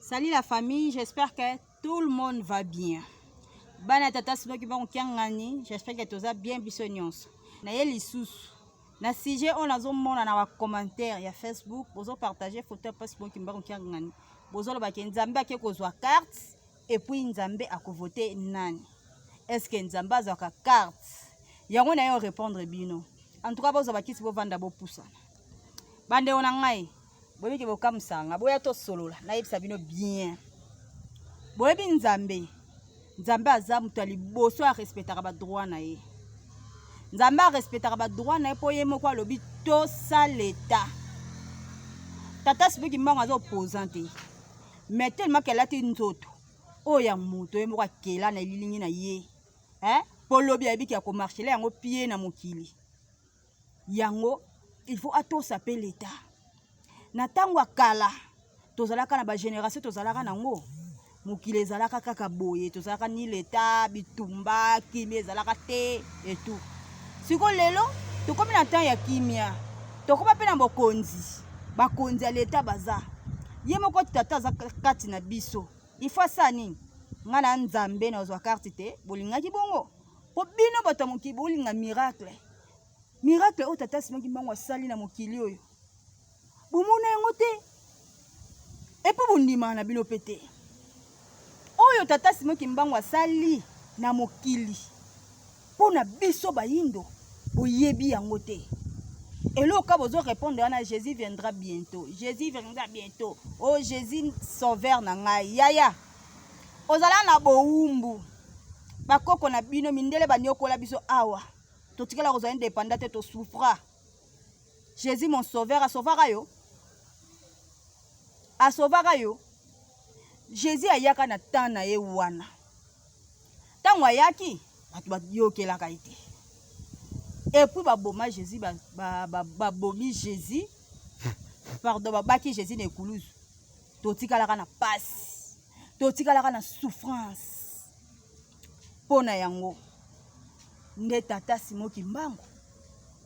Salut la famille, j'espère que tout le monde va bien. Bana tata sino ki bango kiangani, j'espère que toza bien biso nyonso. Na ye lisusu. Na sujet on azomona na wa commentaire ya Facebook, bozo partager photo parce que bango kiangani. Bozo lo ba ke nzambe ake kozwa carte et puis nzambe akovoter nani. Est-ce que nzambe azwaka carte? Yango na yo répondre bino. En tout cas bozo ba kisi bo vanda bo poussa. Bande ona ngai. Boye ke boka musanga boya to solola na yebisa bino bien boye bi nzambe aza mutu ali boso a respectaka ba droit na ye nzambe a respectaka ba droit na ye po ye moko alobi to sa l'état tata sibuki mbango aza opposante mais tellement qu'elle a nzoto oya mutu ye moko akela na lilingi na ye po lobi ayebiki ya komarchele yango pied na mokili yango il faut atosa pe l'état na tango akala tozalaka na ba génération tozalaka nango mokili ezalaka kaka boye tozalaka ni leta bitumba kimia ezalaka te et tout siko lelo tokomi na temps ya kimia tokoma pe na bakonzi ya leta baza ye moko tata aza kati na biso ifo sa nini nga na nzambe na ozwa carte te bolingaki bongo po bino bato mokili bolinga miracle oyo tata simoki mbango asali na mokili oyo bomona yango te epo bondima na bino pete oyo tata simoki mbango asali na mokili pona biso bayindo boyebi yango te eloka bozo répondre wana Jésus viendra bientôt oh Jésus sauveur na ngai yaya ozala na bowumbu bakoko na bino mindele banyokola biso awa totikala kozala indépendant te to souffra Jésus mon sauveur asovaka yo Jésus ayaka na temps na ye wana tango ayaki bato bayokelaka ite et puis baboma Jésus babomi Jésus pardon babaki Jésus na ekuluzu totikalaka na pasi totikalaka na souffrance pona yango nde tata simoki mbango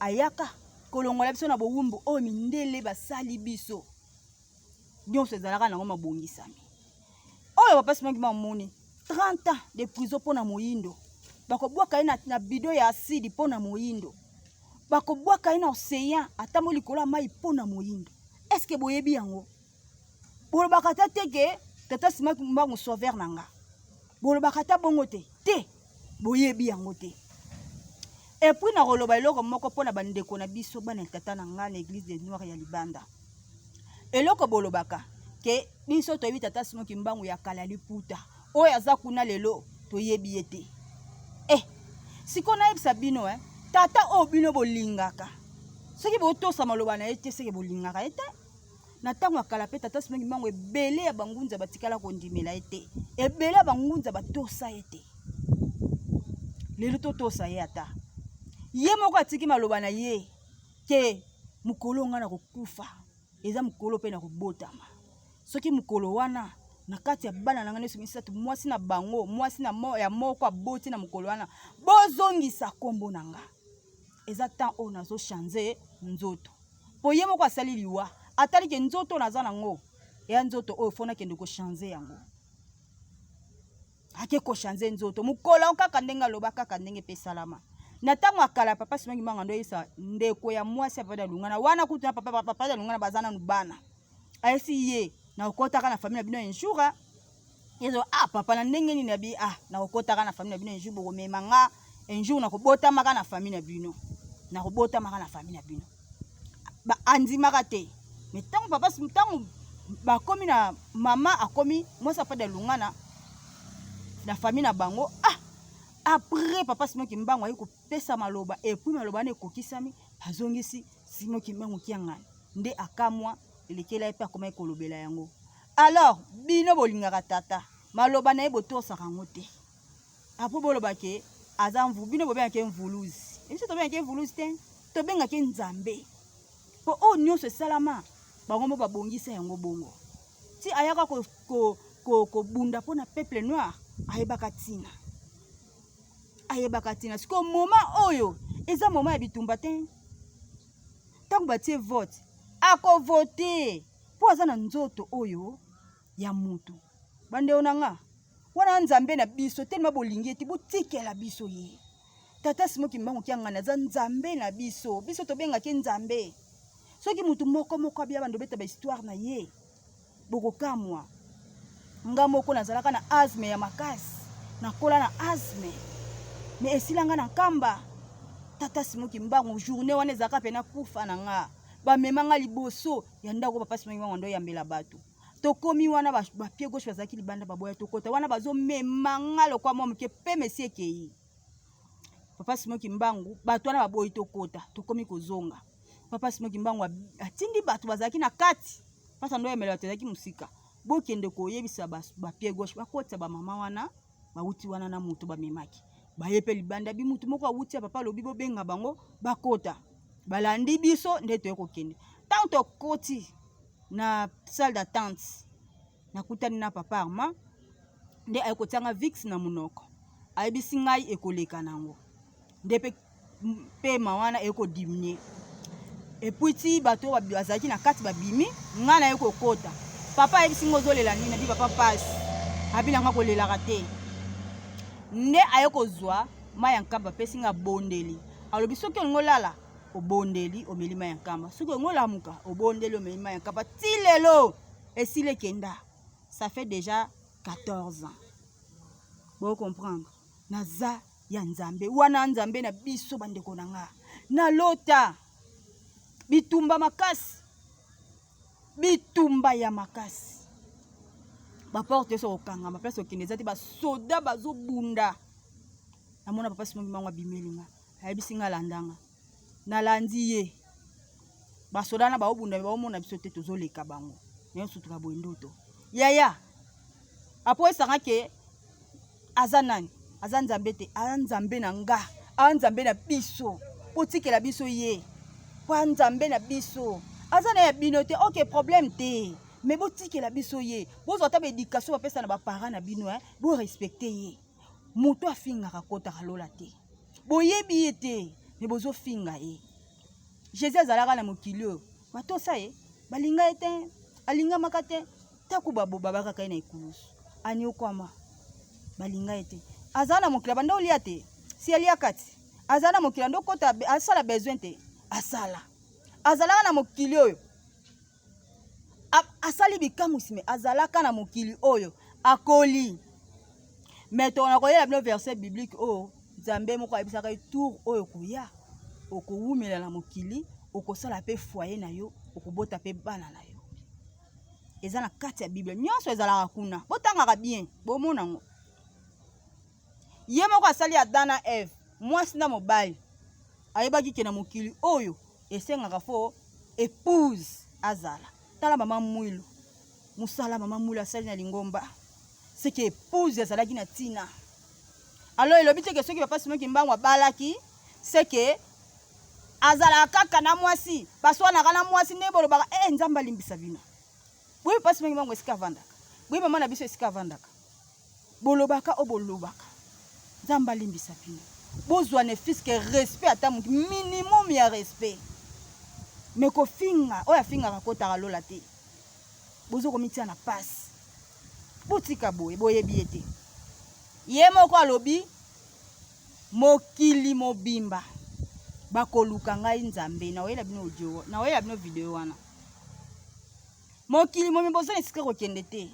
ayaka kolongola biso na bowumbu oyo mindele basali biso nyonso ezalaka nango mabongisami oyo papa simoki mamoni 30 ans de prison pona moyindo bakobwaka ye na bido ya asidi pona moyindo bakobwaka ye na océan atamo likolo ya mai pona moyindo est-ce que boyebi yango bolobaka ta te ke tata simoki mbango sauveur na nga bolobaka ta bongo te boyebi yango te et puis na koloba eloko moko pona bandeko na biso bana tata na nga na église des noirs ya libanda eloko bolobaka ke biso toyebi tata simoki mbango ya kala liputa oyo aza kuna lelo toyebi ye te siko nayebisa bino tata oyo bino bolingaka soki botosa maloba na ye te soki bolingaka ye te na ntango akala pe tata simoki mbango ebele ya bangunza batikala kondimela ye te ebele ya bangunza batosa ye te lelo totosa ye ata ye moko atiki maloba na ye ke mokolo nga na kokufa eza mokolo pe na kobotama soki mokolo wana na kati ya bana na nga nyonso misato mwasi na bango mwasi ya moko aboti na mokolo wana bozongisa kombo na nga eza temps oyo nazochange nzoto po ye moko asali liwa atali ke nzoto naza nango eya nzoto oyo fona kende kochange yango ake kochange nzoto mokolo kaka ndenge aloba kaka ndenge pe salama na tango akala papa simoki mbango ndo yesa ndeko ya mwasi apapa da lungana wana kutu na papa da lungana bazana nubana ayesi ye na okotaka na famille na bino un jour yezo papa na ndenge nini na bi na okotaka na famille na bino un jour bokomema nga un jour na kobotamaka na famille na bino ba andimaka te mais tango papa tango bakomi na mama akomi mwasi apapa da lungana na famille na bango après papa simoki mbango ayi kopesa maloba et puis maloba ne kokisami azongisi simoki mbango kiangani nde akamwa elekela ye pe akoma kolobela yango alors bino bolingaka tata maloba na ye botosaka yango te apo boloba ke aza bino bobengaka mvuluzi ebiso tobengaka mvuluzi te tobengaka nzambe po oyo nyonso esalama bango mo babongisa yango bongo ti ayaka kobunda mpo na peuple noir ayebaka tina siko moma oyo eza moma ya bitumba te ntango batie vote akovote po aza na nzoto oyo ya mutu. Bande onanga. Wana nzambe na biso tellement bolingi eti botikela biso ye. Tata Simoki Mbangu kiangana za nzambe na biso. Biso tobenga ke nzambe. Soki mutu moko abia bando beta ba histoire na ye. Boko kamwa. Nga moko nazalaka na asthme ya makasi. Nakola na asthme. Mais esilanga na kamba. Tata Simoki Mbangu journée wana ezaka pena kufa na nga. Ba memanga liboso ya ndako papa Simoki Mbangu ndo yambela bato. Tokomi wana ba pied gauche bazaki libanda baboya tokota wana bazo memanga lokwa mo mke pe mesie kei. Papa Simoki Mbangu bato wana baboyi tokota tokomi kozonga. Papa Simoki Mbangu atindi bato bazaki na kati. Pasa ndo yambela bazaki musika. Bokende koyebisa ba pied gauche bakota ba mama wana bauti wana na mutu ba memaki. Bayepe libanda bi mutu moko awuti ya papa lobi bobenga bango bakota. Balandi biso ndeto yoko kende. Tanto koti na salle d'attente na kutani na papa Arma nde ayekotanga Vix na munoko. Ayebisi ngai ekoleka nango. Nde pe mawana eko diminuer. Et puis ti bato bazaki na kati babimi nga na eko kota. Papa ayebisi ngozolela nini na bi papa passe. Abilanga kolelaka te. Nde ayeko zwa mayankamba pesi nga bondeli. Alobi soki ngolala obondeli omeli mayankamba. Soki ngolamuka obondeli omeli mayankamba. Tilelo esile kenda. Ça fait déjà 14 ans. Vous comprendre? Naza ya nzambe. Wana nzambe na biso bandeko na nga. Na lota. Bitumba makasi. Bitumba ya makasi. Ba porte so okanga ma place okende zati ba soda bazo bunda. Namona papa Simoki Mbangu abimelinga. Ayebisi nga landanga. Na landi ye. Ba soda na ba obunda ba omona biso te tozoleka bango. Nyonso tukabo ndoto. Yaya. Apo esanga ke azanani. Azanzambe te, azanzambe na nga. Azanzambe na biso. Potikela biso ye. Azanzambe na biso. Azana ya bino te, OK problème te. Mais botike la biso ye. Bozo ata ba éducation ba pesa na ba parents na bino bo respecter ye. Muto afinga kakota kalola te. Boyebi ye te, mais bozo finga ye. Jésus azalaka na mokilio. Bato sa ye, balinga ete, alinga makate, takuba bobaba kaka na ikulusu. Ani okwama. Balinga ete. Azana mokila banda olia te. Si alia kati. Azana mokila ndo kota asala besoin te. Asala. Azalaka na mokilio. Asali bikamusime azalaka na mokili oyo akoli meto na koyela bino verset biblique o Nzambe moko ayebisaka tour oyo koya okowumela na mokili okosala pe foyer na yo okobota pe bana na yo eza na kati ya Bible nyonso ezalaka kuna botangaka bien bomona ngo ye moko asali Adam na Eve mwasi na mobali ayebaki ke na mokili oyo esengaka fo épouse azala. Tala mama mwilo. Musala mama mwilo asali na lingomba. C'est que épouse azalaki na tina. Alors elobi te ke soki papa Simoki Mbangu abalaki, c'est que azala kaka na mwasi, baswa na kana mwasi ne bolobaka nzamba limbisa bino. Boyi papa Simoki Mbangu esika vandaka. Boyi mama na biso esika vandaka. Bolobaka o bolobaka. Nzamba limbisa bino. Bozwa ne fils que respect ata mutu minimum ya respect. Mais ko finga oya finga kakota kalola te bozo komitia na passe botika boye biete ye moko alobi mokili mobimba bakoluka ngai nzambe na oyela bino audio na oyela bino video wana mokili mobimba bozo nesika kokende te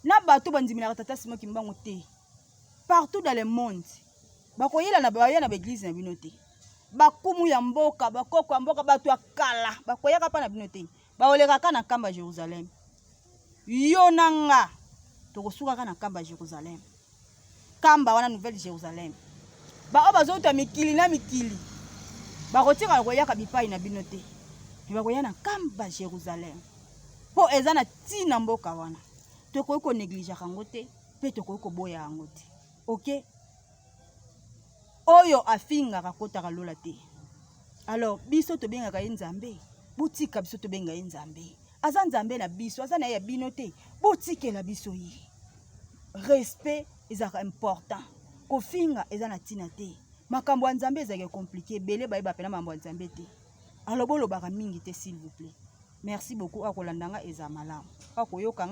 na bato bandimela tata Simoki Mbangu te partout dans le monde bakoyela na baya na église na bino te bakumu ya mboka bakoko ya mboka bato ya kala bakoyaka pa na bino te baolekaka na kamba Jérusalem yo nanga tokosukaka na kamba Jérusalem kamba wana nouvelle Jérusalem ba bazouta mikili na mikili bakotika koyaka bipai na bino te bakoya na kamba Jérusalem po eza na tina mboka wana tokoyi ko négliger kango te pe tokoyi ko boya yango te OK oyo afinga kakota kalola te. Alors biso to benga ka nzambe. Botika biso to benga nzambe. Aza nzambe na biso, aza na ya bino te. Botike la biso yi. Respect ezaka important. Kofinga eza na tina te. Makambo ya nzambe ezaka compliqué, bele ba pena mambo ya nzambe te. Alors bolobaka mingi te s'il vous plaît. Merci beaucoup akolandanga eza malamu. Akoyoka